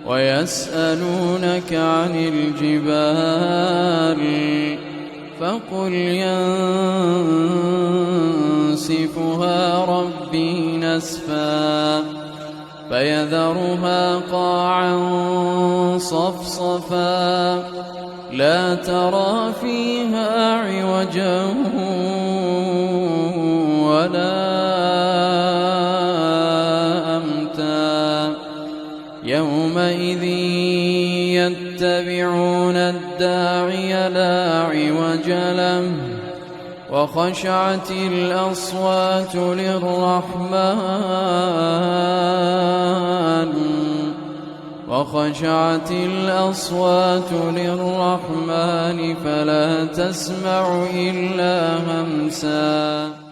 ويسألونك عن الجبال فقل ينسفها ربي نسفا فيذرها قاعا صفصفا لا ترى فيها عوجا ولا أمتا يومئذ يتبعون الداعي لا عوج له وخشعت الأصوات للرحمن فلا تسمع إلا همسا.